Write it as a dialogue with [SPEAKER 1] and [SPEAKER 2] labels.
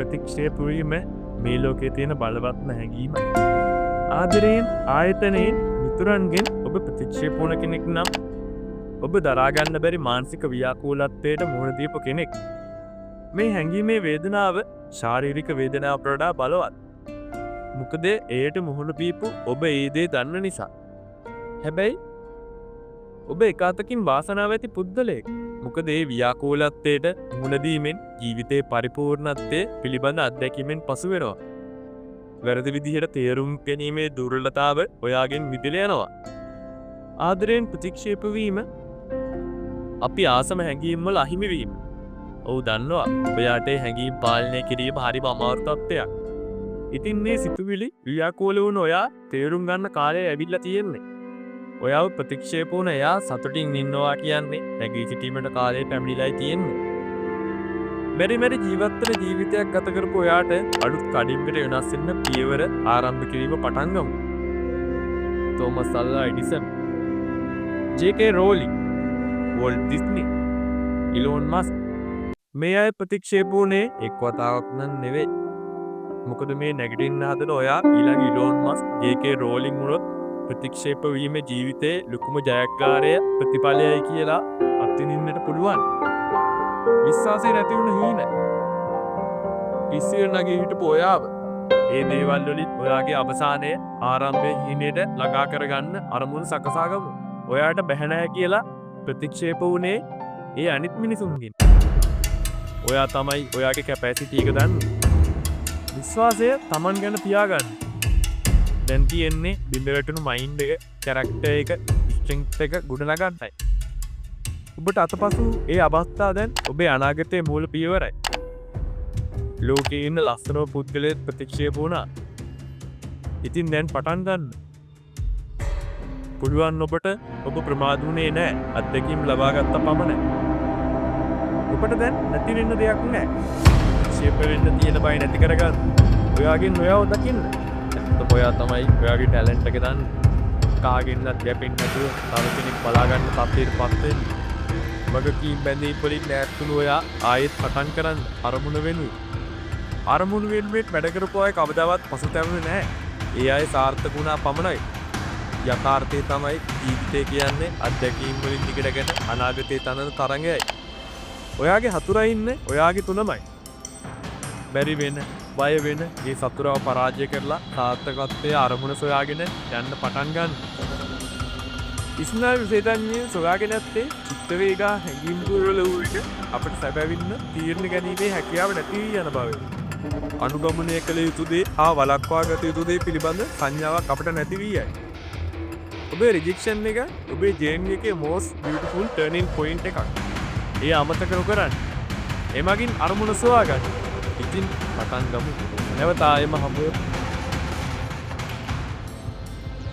[SPEAKER 1] ප්‍රතික්ෂේප වීම මේ ලෝකයේ තියෙන බලවත්ම හැඟීමයි. ආදරයෙන් ආයතනයෙන් මිතුරන්ගෙන් ඔබ ප්‍රතික්ෂේප වුණ කෙනෙක් නම් ඔබ දරා ගන්න බැරි මානසික ව්‍යාකූලත්වයට මුහුණ දීපු කෙනෙක්. මේ හැඟීමේ වේදනාව ශාරීරික වේදනාවට වඩා බලවත්. මොකද එයට මුහුණ දීපු ඔබ ඒ දේ දන්න නිසා. හැබැයි ඔබ එක අතකින් වාසනාව ඇති පුද්ගලයෙක්. මොකද ඒ ව්‍යාකූලත්වයට මුහුණ දීමෙන් ජීවිතේ පරිපූර්ණත්වය පිළිබඳ අත්දැකීමෙන් පසු වෙනවා. වැරදි විදිහට තේරුම් ගැනීමේ දුර්වලතාව ඔයාගෙන් මිදලා යනවා. ආදරයෙන් ප්‍රතික්ෂේප වීම අපි ආසම හැඟීම් වල අහිමි වීම. ඔව් දන්නවා ඔයාට හැඟීම් පාලනය කිරීම හරිම අමාරු තත්ත්වයක්. ඉතින් මේ සිතුවිලි ව්‍යාකූල වුණ ඔයා තේරුම් ගන්න කාලය ඇවිල්ලා තියෙන්නේ. ඔයාව ප්‍රතික්ෂේප වුණ එයා සතුටින් ඉන්නවා කියන්නේ නැගී සිටීමට කාලය පැමිණිලායි තියෙන්නේ. මෙරි ජීවත්වන ජීවිතයක් ගත කරපු ඔයාට අලුත් කඩින්කට වෙනස් වෙන්න පියවර ආරම්භ කිරීම පටන් ගමු. Thomas Alva Edison, J K. Rowling, Walt Disney, Elon Musk මේ අය ප්‍රතික්ෂේප වුණේ එක් වතාවක් නම් නෙවෙයි. මොකද මේ නැගිටින්න හදන ඔයා ඊළඟ ඉලෝන් මස්ක්, ජේ.කේ. රෝලින් වුණොත් ප්‍රතික්ෂේප වීම ජීවිතයේ ලොකුම ජයග්‍රහණය ප්‍රතිඵලයයි කියලා අත්විඳින්නට පුළුවන්. විශ්වාසය නැති වුණ හීන. කිසිවෙ නැගී හිටපු ඔයාව ඒ දේවල් වලින් ඔයාගේ අවසානයේ ආරම්භයේ හීනයට ළඟා කරගන්න අරමුණු සකසා ගමු. ඔයාට බැහැ නැහැ කියලා ප්‍රතික්ෂේප වුණේ ඒ අනිත් මිනිසුන්ගෙන්. ඔයා තමයි ඔයාගේ කැපැසිටි එක දන්නේ. විශ්වාසය Taman ගැන තියාගන්න. දැන් තියෙන්නේ බිඳ වැටුණු මයින්ඩ් එක, කැරක්ටර් එක, ස්ට්‍රෙන්ග්ත් එක ගොඩනගන්නයි. ඔබට අතපසු ඒ අවස්ථාව දැන් ඔබේ අනාගතයේ මූල පියවරයි. ලෝකේ ඉන්න ලස්සනම පුද්ගලයෙක් ප්‍රතික්ෂේප වුණා. ඉතින් දැන් පටන් ගන්න. පුළුවන් ඔබට ඔබ ප්‍රමාද වුණේ නැහැ. අත්දැකීම් ලබා ගත්ත පමණයි. ඔබට දැන් නැති වෙන්න දෙයක් නැහැ. ප්‍රතික්ෂේප වෙන්න තියෙන බය නැති කරගන්න. ඔයාගෙන් ඔයාව දකින්න. එතකොට ඔයා තමයි ඔයාගේ ටැලන්ට් එක දන්නේ. කාගෙන්වත් ගැපෙන්නේ නැතුව තව කෙනෙක් බලා ගන්න තත්ත්වයට පත් වෙන්න. වගකීම් බැඳීම් වලින් ඈත් වුණු ඔයා ආයෙත් පටන් කරන්න අරමුණ වෙනුයි. අරමුණු වෙනුවෙන් වැඩ කරපු අය කවදාවත් පසුතැවෙන්නේ නැහැ. ඒ අය සාර්ථක වුණා පමණයි. යථාර්ථය තමයි ජීවිතය කියන්නේ අත්දැකීම් වලින් ඉගෙනගෙන අනාගතේ තනන තරඟයයි. ඔයාගේ හතුරා ඉන්නේ ඔයාගේ තුනමයි. බැරි වෙන, බය වෙන මේ සතුරාව පරාජය කරලා සාර්ථකත්වයේ අරමුණ සොයාගෙන යන්න පටන් ගන්න. ඉස්නා විශේෂඥයන් සොයාගෙන ඇත්තේ චිත්ත වේගා හැඟීම් දුර්වල වූ විට අපිට සැබවින්ම තීරණ ගැනීමේ හැකියාව නැති යන බවයි. අනුගමනය කළ යුතු දේ හා වළක්වා ගත යුතු දේ පිළිබඳ සංඥාවක් අපිට නැති වී යයි. ඔබේ රිජෙක්ෂන් එක ඔබේ ජර්නි එකේ most beautiful turning point එකක්. ඒ අමතක නොකරන්න. එමගින් අරමුණ සොයාගන්න. ඉතින් පටන් ගමු. නැවත ආයෙම හමු වෙමු.